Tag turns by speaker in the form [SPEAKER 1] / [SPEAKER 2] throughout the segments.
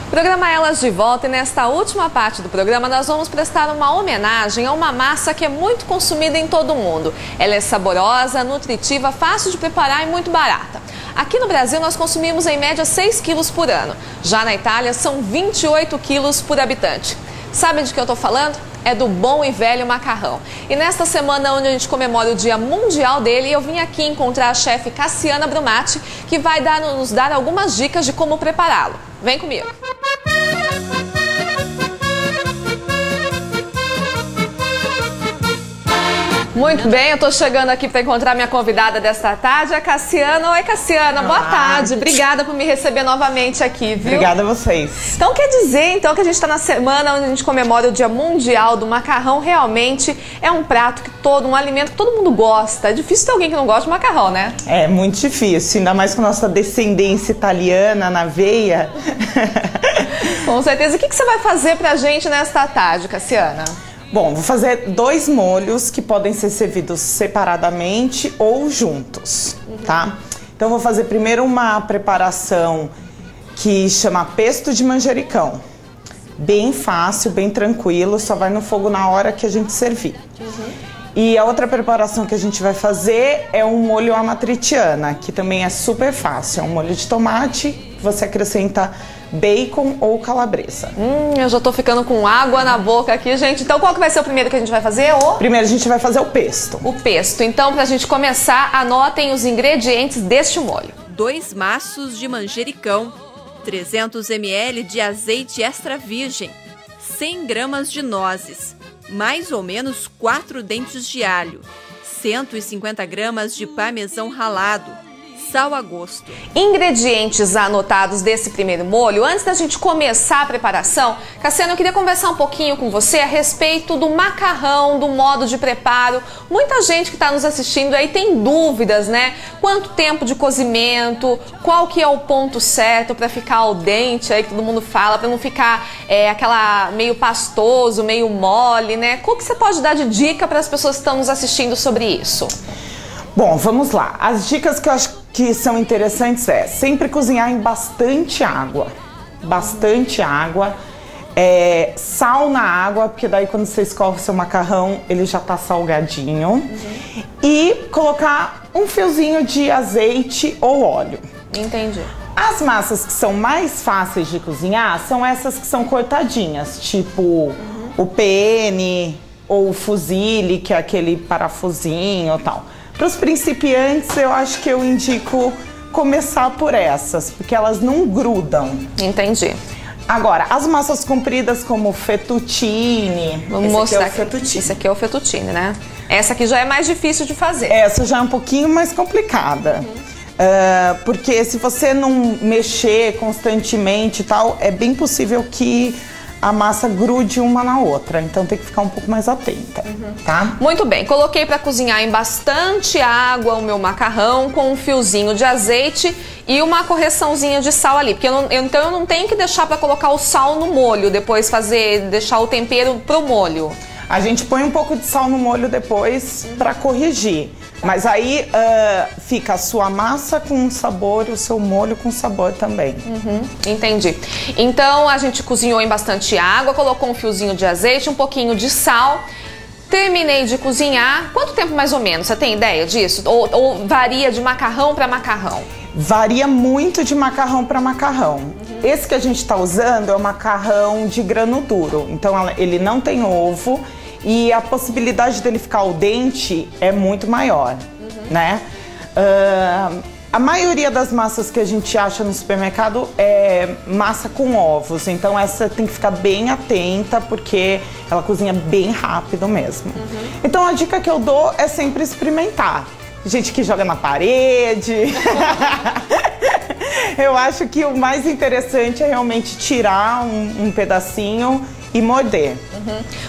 [SPEAKER 1] Programa Elas de Volta, e nesta última parte do programa nós vamos prestar uma homenagem a uma massa que é muito consumida em todo o mundo. Ela é saborosa, nutritiva, fácil de preparar e muito barata. Aqui no Brasil nós consumimos em média 6 quilos por ano. Já na Itália são 28 quilos por habitante. Sabem de que eu estou falando? É do bom e velho macarrão. E nesta semana onde a gente comemora o Dia Mundial dele, eu vim aqui encontrar a chefe Cassiana Brumati, que vai nos dar algumas dicas de como prepará-lo. Vem comigo! Muito bem, eu estou chegando aqui para encontrar minha convidada desta tarde, a Cassiana. Oi, Cassiana, boa tarde. Obrigada por me receber novamente aqui, viu?
[SPEAKER 2] Obrigada a vocês.
[SPEAKER 1] Então quer dizer que a gente está na semana onde a gente comemora o Dia Mundial do Macarrão. Realmente é um prato um alimento que todo mundo gosta. É difícil ter alguém que não gosta de macarrão, né?
[SPEAKER 2] É muito difícil, ainda mais com a nossa descendência italiana na veia.
[SPEAKER 1] Com certeza. E o que você vai fazer pra gente nesta tarde, Cassiana?
[SPEAKER 2] Bom, vou fazer 2 molhos que podem ser servidos separadamente ou juntos, tá? Então vou fazer primeiro uma preparação que chama pesto de manjericão. Bem fácil, bem tranquilo, só vai no fogo na hora que a gente servir. E a outra preparação que a gente vai fazer é um molho amatriciana, que também é super fácil. É um molho de tomate, você acrescenta bacon ou calabresa.
[SPEAKER 1] Eu já tô ficando com água na boca aqui, gente. Então qual que vai ser o primeiro que a gente vai fazer?
[SPEAKER 2] Primeiro a gente vai fazer o pesto.
[SPEAKER 1] O pesto. Então, pra gente começar, anotem os ingredientes deste molho.
[SPEAKER 3] 2 maços de manjericão, 300 ml de azeite extra virgem, 100 gramas de nozes, mais ou menos 4 dentes de alho, 150 gramas de parmesão ralado, sal a gosto.
[SPEAKER 1] Ingredientes anotados desse primeiro molho. Antes da gente começar a preparação, Cassiana, eu queria conversar um pouquinho com você a respeito do macarrão, do modo de preparo. Muita gente que está nos assistindo aí tem dúvidas, né? Quanto tempo de cozimento, qual que é o ponto certo para ficar al dente, aí que todo mundo fala, para não ficar aquela meio pastoso, meio mole, né? Qual que você pode dar de dica para as pessoas que estão nos assistindo sobre isso?
[SPEAKER 2] Bom, vamos lá. As dicas que eu acho que são interessantes é sempre cozinhar em bastante água. Bastante água. Sal na água, porque daí quando você escorre o seu macarrão, ele já tá salgadinho. E colocar um fiozinho de azeite ou óleo.
[SPEAKER 1] Entendi.
[SPEAKER 2] As massas que são mais fáceis de cozinhar são essas que são cortadinhas, tipo o penne ou o fusilli, que é aquele parafusinho e tal. Para os principiantes, eu acho que eu indico começar por essas, porque elas não grudam.
[SPEAKER 1] Entendi.
[SPEAKER 2] Agora, as massas compridas como fettuccine...
[SPEAKER 1] Vamos mostrar aqui. Esse aqui é o fettuccine, né? Essa aqui já é mais difícil de fazer.
[SPEAKER 2] Essa já é um pouquinho mais complicada. Porque se você não mexer constantemente e tal, é bem possível que a massa grude uma na outra, então tem que ficar um pouco mais atenta, tá?
[SPEAKER 1] Muito bem, coloquei para cozinhar em bastante água o meu macarrão com um fiozinho de azeite e uma correçãozinha de sal ali, porque então eu não tenho que deixar para colocar o sal no molho, depois deixar o tempero pro molho.
[SPEAKER 2] A gente põe um pouco de sal no molho depois para corrigir. Mas aí fica a sua massa com sabor e o seu molho com sabor também.
[SPEAKER 1] Entendi. Então a gente cozinhou em bastante água, colocou um fiozinho de azeite, um pouquinho de sal. Terminei de cozinhar. Quanto tempo mais ou menos? Você tem ideia disso? Ou varia de macarrão para macarrão?
[SPEAKER 2] Varia muito de macarrão para macarrão. Esse que a gente está usando é o macarrão de grano duro. Então ele não tem ovo. E a possibilidade dele ficar al dente é muito maior, né? A maioria das massas que a gente acha no supermercado é massa com ovos, então essa tem que ficar bem atenta porque ela cozinha bem rápido mesmo. Então a dica que eu dou é sempre experimentar. Gente que joga na parede. Eu acho que o mais interessante é realmente tirar um pedacinho e morder.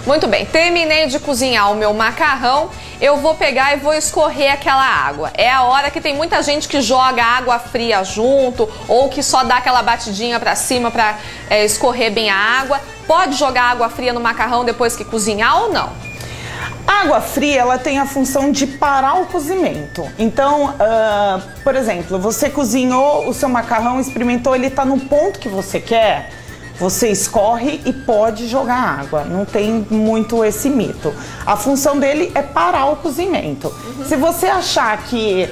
[SPEAKER 1] Muito bem, terminei de cozinhar o meu macarrão, eu vou pegar e vou escorrer aquela água. É a hora que tem muita gente que joga água fria junto ou que só dá aquela batidinha pra cima pra escorrer bem a água. Pode jogar água fria no macarrão depois que cozinhar ou não?
[SPEAKER 2] A água fria, ela tem a função de parar o cozimento. Então, por exemplo, você cozinhou o seu macarrão, experimentou, ele tá no ponto que você quer, você escorre e pode jogar água. Não tem muito esse mito. A função dele é parar o cozimento. Se você achar que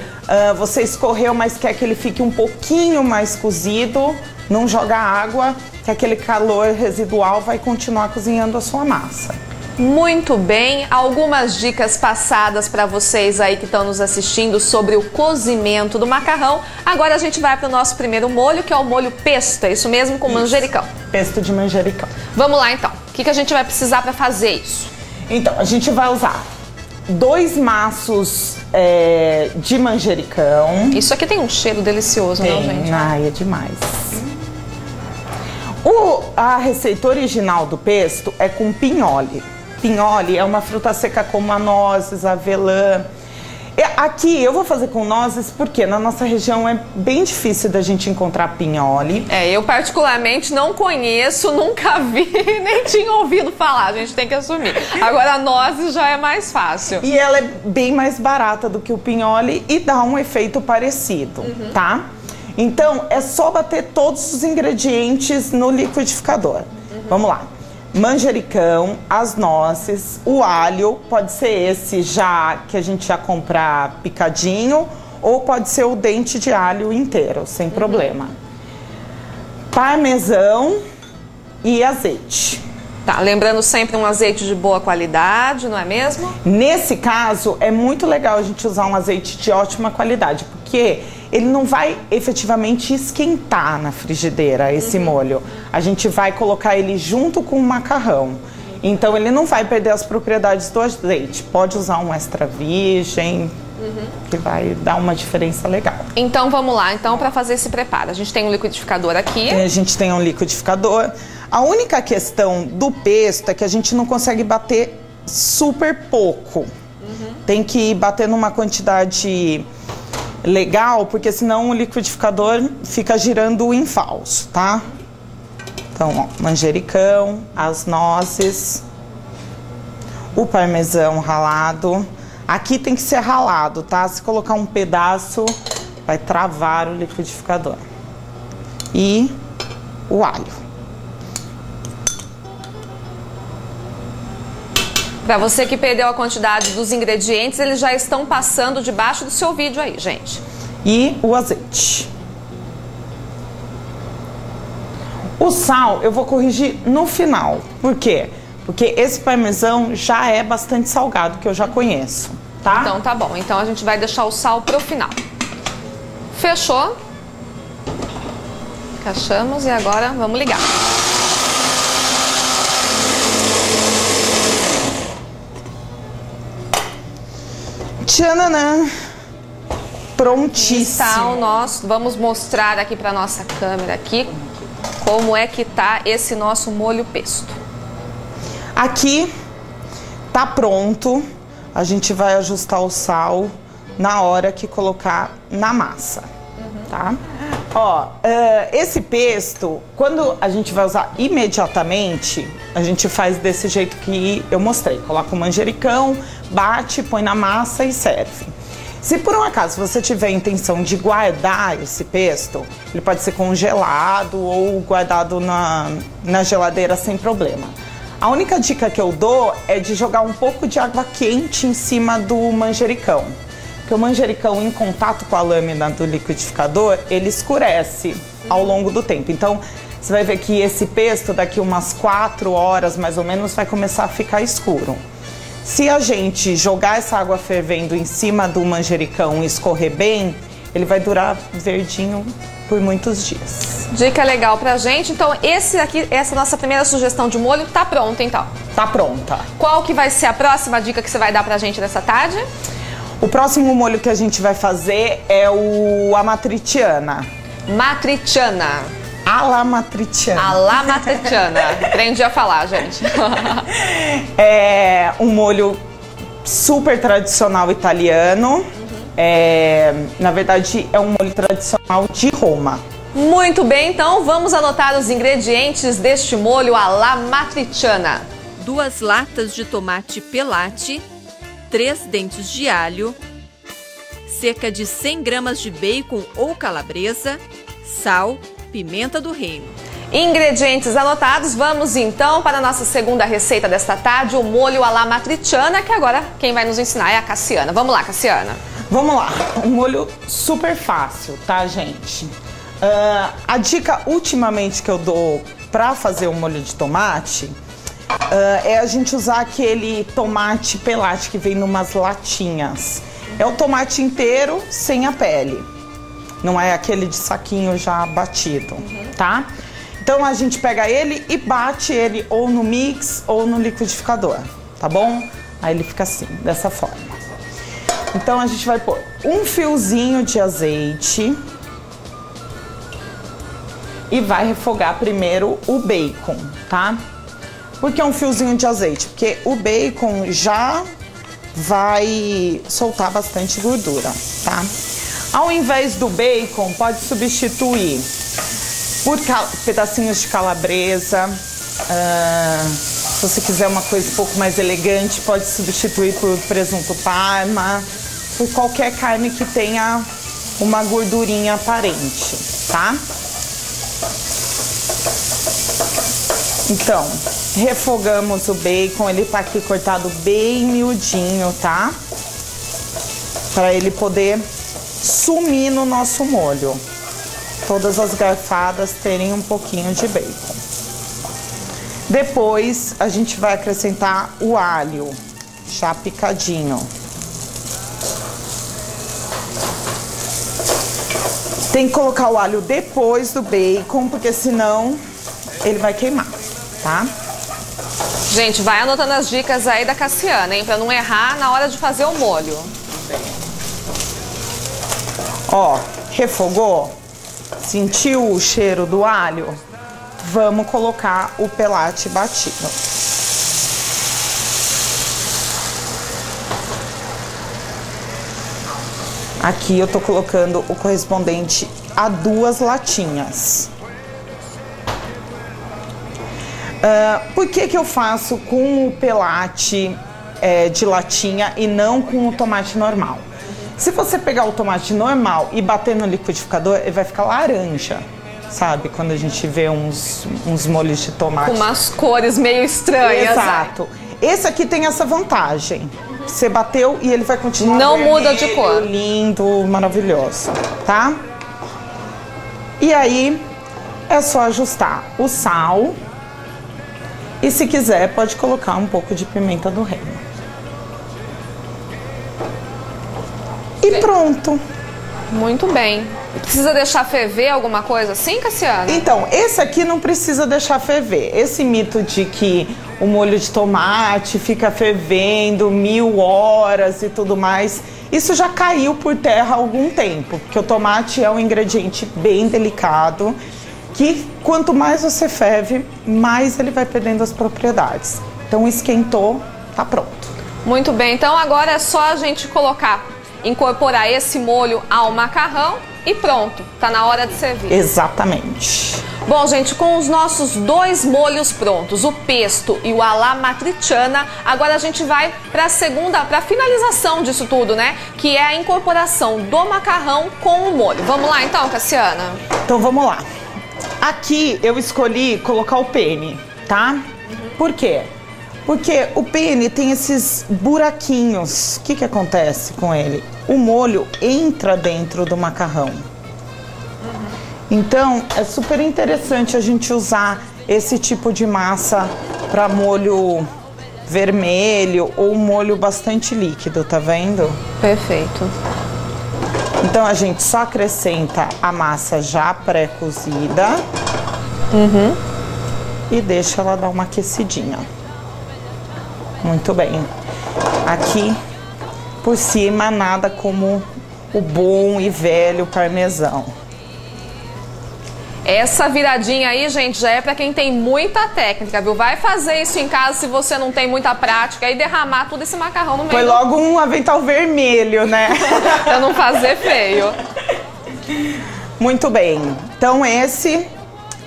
[SPEAKER 2] você escorreu, mas quer que ele fique um pouquinho mais cozido, não joga água, que aquele calor residual vai continuar cozinhando a sua massa.
[SPEAKER 1] Muito bem, algumas dicas passadas para vocês aí que estão nos assistindo sobre o cozimento do macarrão. Agora a gente vai para o nosso primeiro molho, que é o molho pesto, é isso mesmo, com manjericão.
[SPEAKER 2] Pesto de manjericão.
[SPEAKER 1] Vamos lá então, o que a gente vai precisar para fazer isso?
[SPEAKER 2] Então, a gente vai usar 2 maços de manjericão.
[SPEAKER 1] Isso aqui tem um cheiro delicioso, não, gente?
[SPEAKER 2] Ai, é demais. A receita original do pesto é com pinhole. Pinhole é uma fruta seca como a nozes, a avelã. Aqui eu vou fazer com nozes porque na nossa região é bem difícil da gente encontrar pinhole.
[SPEAKER 1] Eu particularmente não conheço, nunca vi, nem tinha ouvido falar, a gente tem que assumir. Agora a nozes já é mais fácil.
[SPEAKER 2] E ela é bem mais barata do que o pinhole e dá um efeito parecido, tá? Então é só bater todos os ingredientes no liquidificador. Vamos lá. Manjericão, as nozes, o alho, pode ser esse já que a gente já compra picadinho, ou pode ser o dente de alho inteiro, sem problema. Parmesão e azeite.
[SPEAKER 1] Tá, lembrando sempre um azeite de boa qualidade, não é mesmo?
[SPEAKER 2] Nesse caso, é muito legal a gente usar um azeite de ótima qualidade, porque ele não vai efetivamente esquentar na frigideira esse molho. A gente vai colocar ele junto com o macarrão. Então ele não vai perder as propriedades do azeite. Pode usar um extra virgem, que vai dar uma diferença legal.
[SPEAKER 1] Então vamos lá, então para fazer esse preparo. A gente tem um liquidificador aqui.
[SPEAKER 2] A gente tem um liquidificador. A única questão do pesto é que a gente não consegue bater super pouco. Tem que bater numa quantidade legal, porque senão o liquidificador fica girando em falso, tá? Então, ó, manjericão, as nozes, o parmesão ralado. Aqui tem que ser ralado, tá? Se colocar um pedaço, vai travar o liquidificador. E o alho.
[SPEAKER 1] Para você que perdeu a quantidade dos ingredientes, eles já estão passando debaixo do seu vídeo aí, gente.
[SPEAKER 2] E o azeite. O sal eu vou corrigir no final. Por quê? Porque esse parmesão já é bastante salgado, que eu já conheço, tá?
[SPEAKER 1] Então tá bom. Então a gente vai deixar o sal pro final. Fechou? Encaixamos e agora vamos ligar.
[SPEAKER 2] Tchananã! Prontíssimo.
[SPEAKER 1] Está o nosso, vamos mostrar aqui para nossa câmera aqui como é que tá esse nosso molho pesto. Aqui
[SPEAKER 2] tá pronto. A gente vai ajustar o sal na hora que colocar na massa, tá? Ó, esse pesto, quando a gente vai usar imediatamente, a gente faz desse jeito que eu mostrei. Coloca o manjericão, bate, põe na massa e serve. Se por um acaso você tiver a intenção de guardar esse pesto, ele pode ser congelado ou guardado na geladeira sem problema. A única dica que eu dou é de jogar um pouco de água quente em cima do manjericão. Porque o manjericão, em contato com a lâmina do liquidificador, ele escurece ao longo do tempo. Então, você vai ver que esse pesto, daqui umas 4 horas, mais ou menos, vai começar a ficar escuro. Se a gente jogar essa água fervendo em cima do manjericão e escorrer bem, ele vai durar verdinho por muitos dias.
[SPEAKER 1] Dica legal pra gente. Então, essa nossa primeira sugestão de molho tá pronta, então?
[SPEAKER 2] Tá pronta.
[SPEAKER 1] Qual que vai ser a próxima dica que você vai dar pra gente nessa tarde?
[SPEAKER 2] O próximo molho que a gente vai fazer é o amatriciana.
[SPEAKER 1] Matriciana.
[SPEAKER 2] Alla matriciana.
[SPEAKER 1] Alla matriciana. Aprendi a falar, gente.
[SPEAKER 2] É um molho super tradicional italiano. Na verdade, é um molho tradicional de Roma.
[SPEAKER 1] Muito bem, então vamos anotar os ingredientes deste molho alla matriciana.
[SPEAKER 3] 2 latas de tomate pelate, 3 dentes de alho, cerca de 100 gramas de bacon ou calabresa, sal, pimenta do reino.
[SPEAKER 1] Ingredientes anotados, vamos então para a nossa segunda receita desta tarde, o molho à la matriciana, que agora quem vai nos ensinar é a Cassiana. Vamos lá, Cassiana.
[SPEAKER 2] Vamos lá, um molho super fácil, tá, gente? A dica ultimamente que eu dou pra fazer o molho de tomate é a gente usar aquele tomate pelate que vem numas latinhas. É o tomate inteiro sem a pele, não é aquele de saquinho já batido, tá? Então a gente pega ele e bate ele ou no mix ou no liquidificador, tá bom? Aí ele fica assim, dessa forma. Então a gente vai pôr um fiozinho de azeite e vai refogar primeiro o bacon, tá? Por que um fiozinho de azeite? Porque o bacon já vai soltar bastante gordura, tá? Ao invés do bacon, pode substituir por pedacinhos de calabresa. Se você quiser uma coisa um pouco mais elegante, pode substituir por presunto parma, por qualquer carne que tenha uma gordurinha aparente, tá? Então, refogamos o bacon, ele tá aqui cortado bem miudinho, tá? Para ele poder sumir no nosso molho. Todas as garfadas terem um pouquinho de bacon. Depois a gente vai acrescentar o alho, já picadinho. Tem que colocar o alho depois do bacon, porque senão ele vai queimar, tá?
[SPEAKER 1] Gente, vai anotando as dicas aí da Cassiana, hein? Pra não errar na hora de fazer o molho.
[SPEAKER 2] Ó, refogou? Sentiu o cheiro do alho? Vamos colocar o pelate batido. Aqui eu tô colocando o correspondente a 2 latinhas. Por que eu faço com o pelate de latinha e não com o tomate normal? Se você pegar o tomate normal e bater no liquidificador, ele vai ficar laranja, sabe? Quando a gente vê uns molhos de tomate.
[SPEAKER 1] Com umas cores meio estranhas.
[SPEAKER 2] Exato. Esse aqui tem essa vantagem. Você bateu e ele vai continuar
[SPEAKER 1] não
[SPEAKER 2] vermelho,
[SPEAKER 1] muda de cor.
[SPEAKER 2] Lindo, maravilhoso, tá? E aí é só ajustar o sal. E se quiser, pode colocar um pouco de pimenta do reino. E pronto.
[SPEAKER 1] Muito bem. Precisa deixar ferver alguma coisa assim, Cassiana?
[SPEAKER 2] Então, esse aqui não precisa deixar ferver. Esse mito de que o molho de tomate fica fervendo 1000 horas e tudo mais, isso já caiu por terra há algum tempo. Porque o tomate é um ingrediente bem delicado, que quanto mais você ferve, mais ele vai perdendo as propriedades. Então esquentou, tá pronto.
[SPEAKER 1] Muito bem, então agora é só a gente incorporar esse molho ao macarrão e pronto, tá na hora de servir.
[SPEAKER 2] Exatamente.
[SPEAKER 1] Bom, gente, com os nossos 2 molhos prontos, o pesto e o à la matriciana, agora a gente vai para a finalização disso tudo, né? Que é a incorporação do macarrão com o molho. Vamos lá então, Cassiana?
[SPEAKER 2] Então vamos lá. Aqui eu escolhi colocar o penne, tá? Por quê? Porque o penne tem esses buraquinhos. O que acontece com ele? O molho entra dentro do macarrão. Então é super interessante a gente usar esse tipo de massa para molho vermelho ou molho bastante líquido, tá vendo?
[SPEAKER 1] Perfeito.
[SPEAKER 2] Então a gente só acrescenta a massa já pré-cozida e deixa ela dar uma aquecidinha. Muito bem. Aqui por cima nada como o bom e velho parmesão.
[SPEAKER 1] Essa viradinha aí, gente, já é pra quem tem muita técnica, viu? Vai fazer isso em casa se você não tem muita prática e derramar todo esse macarrão no meio.
[SPEAKER 2] Foi logo um avental vermelho, né?
[SPEAKER 1] Pra não fazer feio.
[SPEAKER 2] Muito bem. Então esse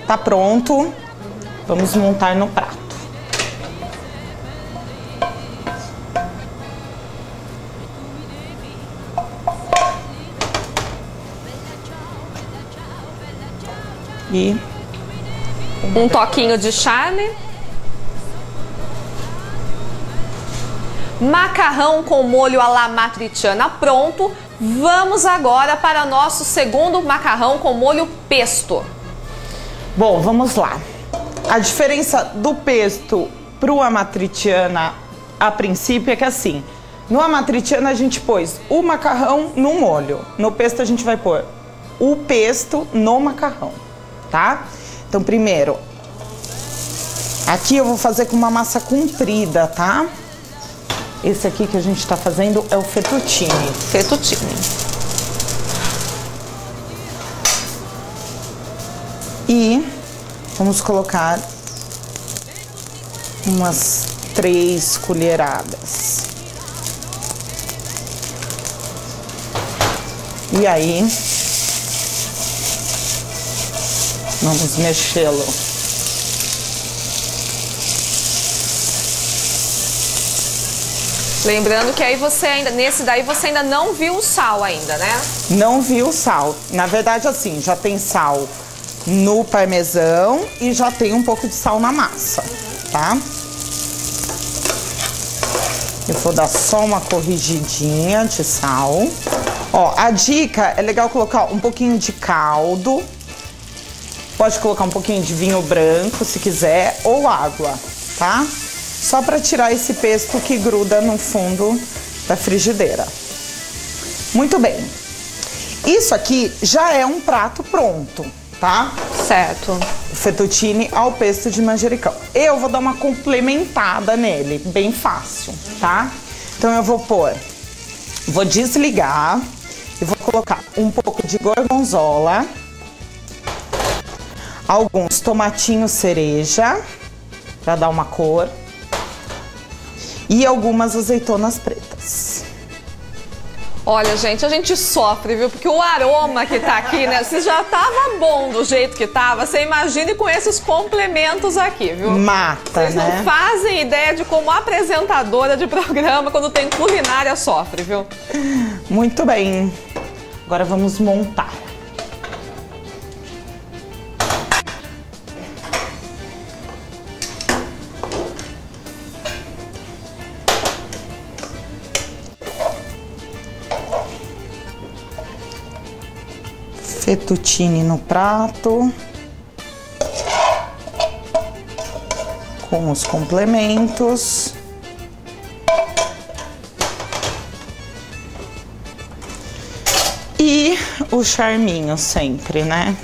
[SPEAKER 2] tá pronto. Vamos montar no prato. E
[SPEAKER 1] Um toquinho de charme. Macarrão com molho à la matriciana pronto. Vamos agora para nosso segundo macarrão com molho pesto.
[SPEAKER 2] Bom, vamos lá. A diferença do pesto para o amatriciana, a princípio, é que assim, no amatriciana a gente pôs o macarrão no molho. No pesto a gente vai pôr o pesto no macarrão, tá? Então, primeiro, aqui eu vou fazer com uma massa comprida, tá? Esse aqui que a gente tá fazendo é o fettuccine.
[SPEAKER 1] Fettuccine.
[SPEAKER 2] E vamos colocar umas 3 colheradas. E aí, vamos mexê-lo.
[SPEAKER 1] Lembrando que aí você ainda, nesse daí você ainda não viu o sal ainda, né?
[SPEAKER 2] Não viu o sal. Na verdade, assim, já tem sal no parmesão e já tem um pouco de sal na massa, tá? Eu vou dar só uma corrigidinha de sal. Ó, a dica é legal colocar um pouquinho de caldo. Pode colocar um pouquinho de vinho branco, se quiser, ou água, tá? Só para tirar esse pesto que gruda no fundo da frigideira. Muito bem. Isso aqui já é um prato pronto, tá?
[SPEAKER 1] Certo.
[SPEAKER 2] O fettuccine ao pesto de manjericão. Eu vou dar uma complementada nele, bem fácil, tá? Então eu vou desligar e vou colocar um pouco de gorgonzola, alguns tomatinhos cereja, para dar uma cor, e algumas azeitonas pretas.
[SPEAKER 1] Olha, gente, a gente sofre, viu? Porque o aroma que tá aqui, né? Se já tava bom do jeito que tava, você imagine com esses complementos aqui, viu?
[SPEAKER 2] Mata,
[SPEAKER 1] Vocês
[SPEAKER 2] né?
[SPEAKER 1] não fazem ideia de como apresentadora de programa, quando tem culinária, sofre, viu?
[SPEAKER 2] Muito bem. Agora vamos montar. Fettuccine no prato, com os complementos. E o charminho sempre, né?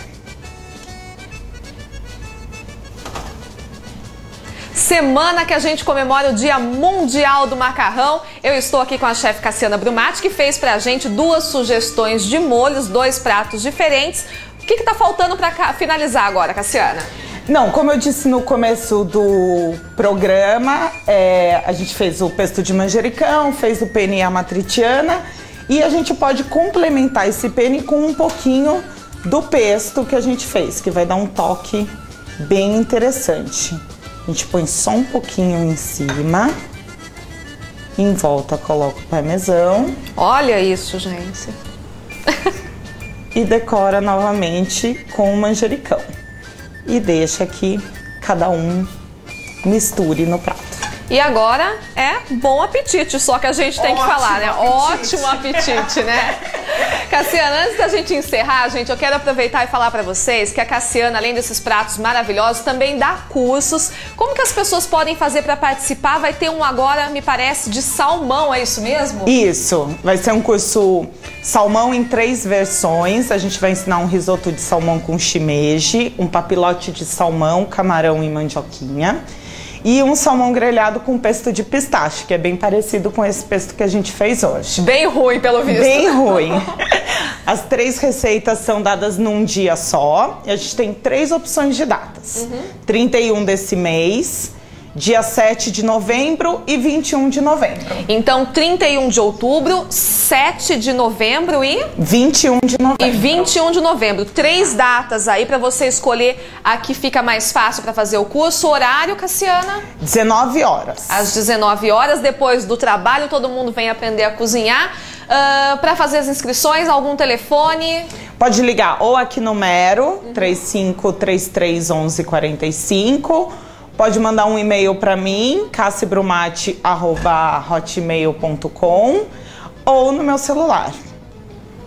[SPEAKER 1] Semana que a gente comemora o Dia Mundial do Macarrão. Eu estou aqui com a chefe Cassiana Brumati, que fez pra gente 2 sugestões de molhos, 2 pratos diferentes. O que tá faltando pra finalizar agora, Cassiana?
[SPEAKER 2] Não, como eu disse no começo do programa, a gente fez o pesto de manjericão, fez o penne amatriciana e a gente pode complementar esse penne com um pouquinho do pesto que a gente fez, que vai dar um toque bem interessante. A gente põe só um pouquinho em cima, em volta coloca o parmesão.
[SPEAKER 1] Olha isso, gente.
[SPEAKER 2] E decora novamente com o manjericão. E deixa que cada um misture no prato.
[SPEAKER 1] E agora é bom apetite, só que a gente tem que falar, né? Ótimo apetite, né? Cassiana, antes da gente encerrar, gente, eu quero aproveitar e falar pra vocês que a Cassiana, além desses pratos maravilhosos, também dá cursos. Como que as pessoas podem fazer pra participar? Vai ter um agora, me parece, de salmão, é isso mesmo?
[SPEAKER 2] Isso, vai ser um curso salmão em 3 versões. A gente vai ensinar um risoto de salmão com shimeji, um papilote de salmão, camarão e mandioquinha. E um salmão grelhado com pesto de pistache, que é bem parecido com esse pesto que a gente fez hoje.
[SPEAKER 1] Bem ruim, pelo visto.
[SPEAKER 2] Bem ruim. As 3 receitas são dadas num dia só. E a gente tem 3 opções de datas. 31 desse mês, dia 7 de novembro e 21 de novembro.
[SPEAKER 1] Então, 31 de outubro, 7 de novembro e...
[SPEAKER 2] 21 de novembro.
[SPEAKER 1] E 21 de novembro. 3 datas aí pra você escolher a que fica mais fácil pra fazer o curso. Horário, Cassiana?
[SPEAKER 2] 19 horas.
[SPEAKER 1] Às 19 horas, depois do trabalho, todo mundo vem aprender a cozinhar. Para fazer as inscrições, algum telefone?
[SPEAKER 2] Pode ligar ou aqui no Mero, 35331145. Pode mandar um e-mail para mim, cassibrumati@hotmail.com, ou no meu celular.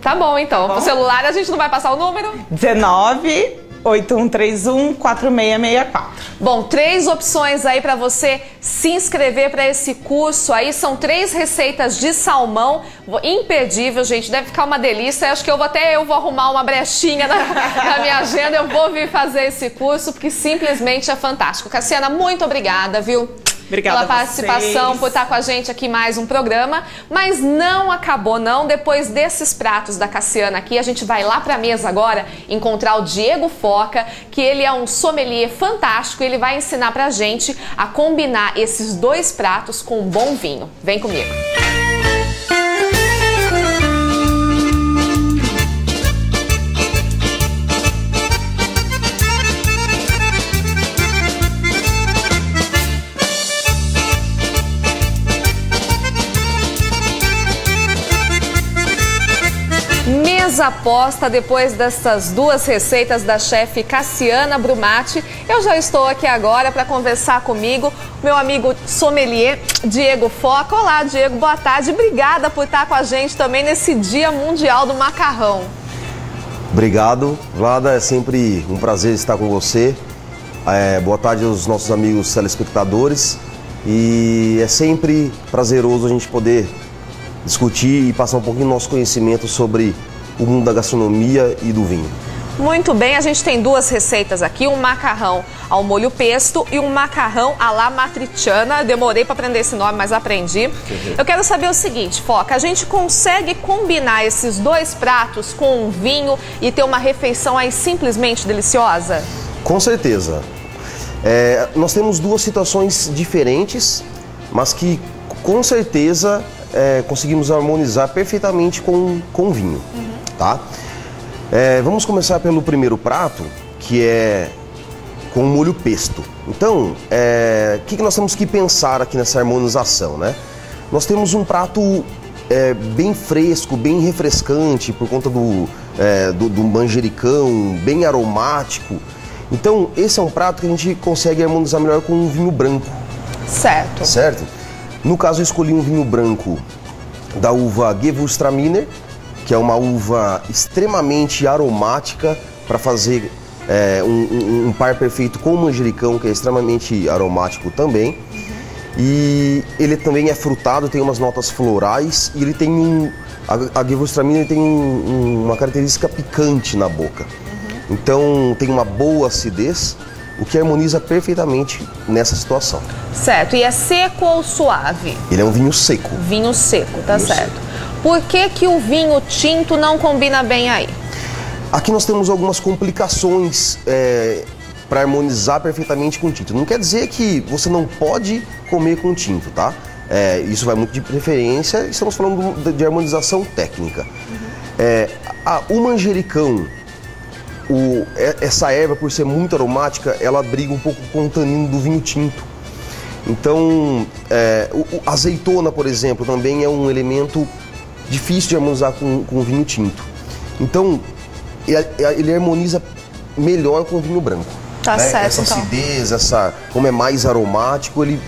[SPEAKER 1] Tá bom, então.
[SPEAKER 2] Tá bom?
[SPEAKER 1] Pro celular a gente não vai passar o número?
[SPEAKER 2] 19-8131-4664.
[SPEAKER 1] Bom, 3 opções aí para você se inscrever para esse curso aí. São 3 receitas de salmão. Imperdível, gente. Deve ficar uma delícia. Acho que eu vou arrumar uma brechinha na minha agenda. Eu vou vir fazer esse curso porque simplesmente é fantástico. Cassiana, muito obrigada, viu?
[SPEAKER 2] Obrigada
[SPEAKER 1] pela participação, por estar com a gente aqui em mais um programa. Mas não acabou não. Depois desses pratos da Cassiana aqui, a gente vai lá para a mesa agora encontrar o Diego Foca, que ele é um sommelier fantástico. Ele vai ensinar pra gente a combinar esses 2 pratos com um bom vinho. Vem comigo. Mesa posta depois dessas 2 receitas da chefe Cassiana Brumati. Eu já estou aqui agora para conversar comigo, meu amigo sommelier Diego Foca. Olá, Diego, boa tarde. Obrigada por estar com a gente também nesse Dia Mundial do Macarrão.
[SPEAKER 4] Obrigado, Vlada. É sempre um prazer estar com você. Boa tarde aos nossos amigos telespectadores. E é sempre prazeroso a gente poder discutir e passar um pouquinho do nosso conhecimento sobre o mundo da gastronomia e do vinho.
[SPEAKER 1] Muito bem, a gente tem 2 receitas aqui, um macarrão ao molho pesto e um macarrão à la matriciana. Demorei para aprender esse nome, mas aprendi. Eu quero saber o seguinte, Foca, a gente consegue combinar esses 2 pratos com um vinho e ter uma refeição aí simplesmente deliciosa?
[SPEAKER 4] Com certeza. Nós temos 2 situações diferentes, mas que com certeza conseguimos harmonizar perfeitamente com o vinho. Tá? Vamos começar pelo primeiro prato, que é com molho pesto. Então, o que nós temos que pensar aqui nessa harmonização, né? Nós temos um prato bem fresco, bem refrescante, por conta do manjericão, bem aromático. Então, esse é um prato que a gente consegue harmonizar melhor com um vinho branco.
[SPEAKER 1] Certo.
[SPEAKER 4] Certo? No caso, eu escolhi um vinho branco da uva Gewürztraminer, que é uma uva extremamente aromática para fazer um par perfeito com o manjericão, que é extremamente aromático também. E ele também é frutado, tem umas notas florais e ele tem a Gewürztraminer tem uma característica picante na boca. Então tem uma boa acidez, o que harmoniza perfeitamente nessa situação.
[SPEAKER 1] Certo. E é seco ou suave?
[SPEAKER 4] Ele é um vinho seco.
[SPEAKER 1] Vinho seco, tá certo.
[SPEAKER 4] Seco.
[SPEAKER 1] Por que o vinho tinto não combina bem aí?
[SPEAKER 4] Aqui nós temos algumas complicações para harmonizar perfeitamente com o tinto. Não quer dizer que você não pode comer com tinto, tá? Isso vai muito de preferência, estamos falando de harmonização técnica. O manjericão, essa erva, por ser muito aromática, ela briga um pouco com o tanino do vinho tinto. Então, a azeitona, por exemplo, também é um elemento difícil de harmonizar com o vinho tinto. Então, ele harmoniza melhor com o vinho branco.
[SPEAKER 1] Tá certo,
[SPEAKER 4] essa acidez, como é mais aromático, ele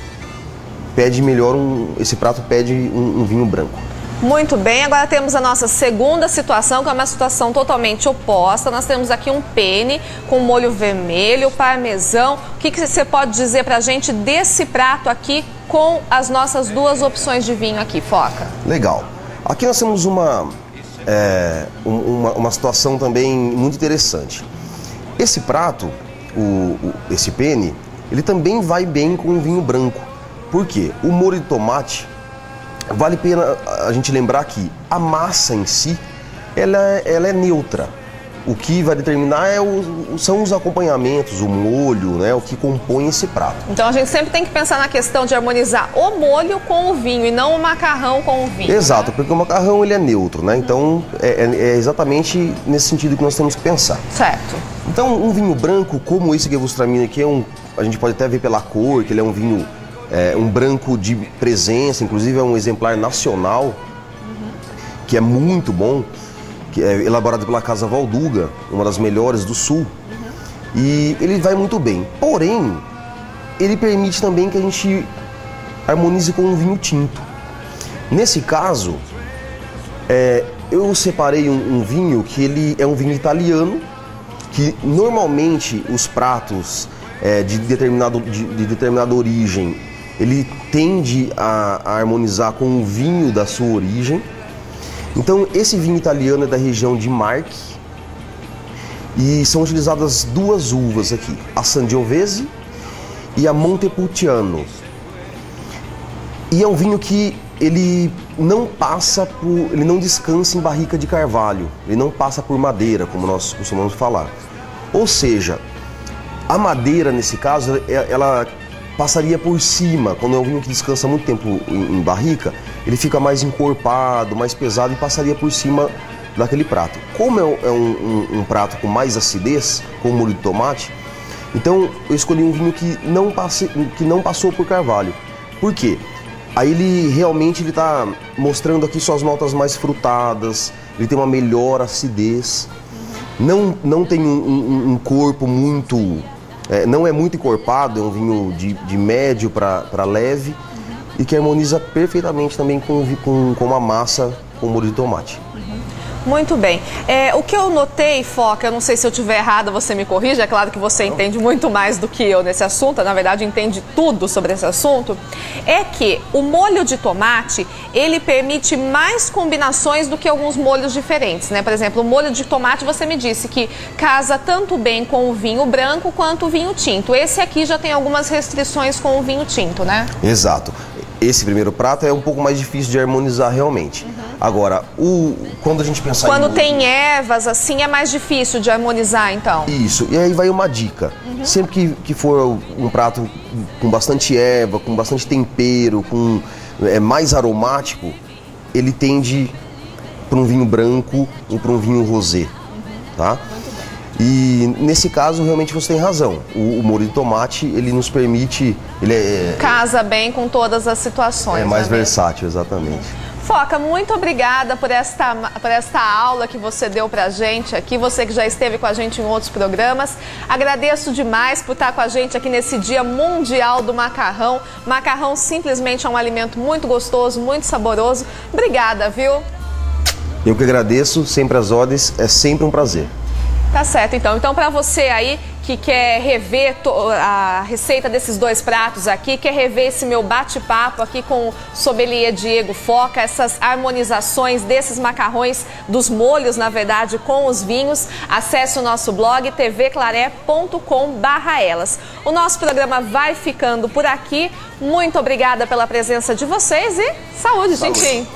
[SPEAKER 4] pede melhor esse prato pede um vinho branco.
[SPEAKER 1] Muito bem, agora temos a nossa segunda situação, que é uma situação totalmente oposta. Nós temos aqui um penne com molho vermelho, parmesão. O que você pode dizer pra gente desse prato aqui com as nossas 2 opções de vinho aqui, Foca?
[SPEAKER 4] Legal. Aqui nós temos uma situação também muito interessante. Esse prato, esse penne, ele também vai bem com o vinho branco. Por quê? O molho de tomate, vale a pena a gente lembrar que a massa em si, ela é neutra. O que vai determinar são os acompanhamentos, o molho, né, o que compõe esse prato.
[SPEAKER 1] Então a gente sempre tem que pensar na questão de harmonizar o molho com o vinho e não o macarrão com o vinho.
[SPEAKER 4] Exato,
[SPEAKER 1] né?
[SPEAKER 4] porque o macarrão ele é neutro, né? Então é exatamente nesse sentido que nós temos que pensar.
[SPEAKER 1] Certo.
[SPEAKER 4] Então um vinho branco como esse Gewürztraminer aqui a gente pode até ver pela cor que ele é um vinho um branco de presença, inclusive é um exemplar nacional. que é muito bom, que é elaborado pela Casa Valduga, uma das melhores do Sul, e ele vai muito bem. Porém, ele permite também que a gente harmonize com um vinho tinto. Nesse caso, eu separei um vinho que ele é um vinho italiano, que normalmente os pratos de determinada origem, ele tende a harmonizar com o vinho da sua origem. Então, esse vinho italiano é da região de Marche e são utilizadas duas uvas aqui, a Sangiovese e a Montepulciano. E é um vinho que ele não descansa em barrica de carvalho, ele não passa por madeira, como nós costumamos falar. Ou seja, a madeira, nesse caso, ela passaria por cima. Quando é um vinho que descansa muito tempo em barrica, ele fica mais encorpado, mais pesado e passaria por cima daquele prato. Como é um prato com mais acidez, com molho de tomate, então eu escolhi um vinho que não passou por carvalho. Por quê? Aí ele realmente está mostrando aqui só as notas mais frutadas, ele tem uma melhor acidez, não tem um corpo muito... não é muito encorpado, é um vinho de médio para leve e que harmoniza perfeitamente também com uma massa com molho de tomate.
[SPEAKER 1] Muito bem. O que eu notei, Foca, eu não sei se eu estiver errada, você me corrija, é claro que você entende muito mais do que eu nesse assunto, na verdade entende tudo sobre esse assunto, é que o molho de tomate, ele permite mais combinações do que alguns molhos diferentes, né? Por exemplo, o molho de tomate, você me disse que casa tanto bem com o vinho branco quanto o vinho tinto. Esse aqui já tem algumas restrições com o vinho tinto, né?
[SPEAKER 4] Exato. Esse primeiro prato é um pouco mais difícil de harmonizar realmente. Agora, quando a gente pensar
[SPEAKER 1] Quando tem ervas, assim, é mais difícil de harmonizar, então?
[SPEAKER 4] Isso, e aí vai uma dica. Sempre que for um prato com bastante erva, com bastante tempero, mais aromático, ele tende para um vinho branco ou para um vinho rosé, tá? E nesse caso, realmente você tem razão. O molho de tomate, ele nos permite...
[SPEAKER 1] Casa bem com todas as situações.
[SPEAKER 4] É mais versátil, exatamente.
[SPEAKER 1] Foca, muito obrigada por esta aula que você deu pra gente aqui, você que já esteve com a gente em outros programas. Agradeço demais por estar com a gente aqui nesse Dia Mundial do Macarrão. Macarrão simplesmente é um alimento muito gostoso, muito saboroso. Obrigada, viu?
[SPEAKER 4] Eu que agradeço, sempre às ordens, é sempre um prazer.
[SPEAKER 1] Tá certo, então. Então, para você aí que quer rever a receita desses dois pratos aqui, quer rever esse meu bate-papo aqui com o sommelier Diego Foca, essas harmonizações desses macarrões, dos molhos, na verdade, com os vinhos, acesse o nosso blog tvclaré.com/elas. O nosso programa vai ficando por aqui. Muito obrigada pela presença de vocês e saúde, gente!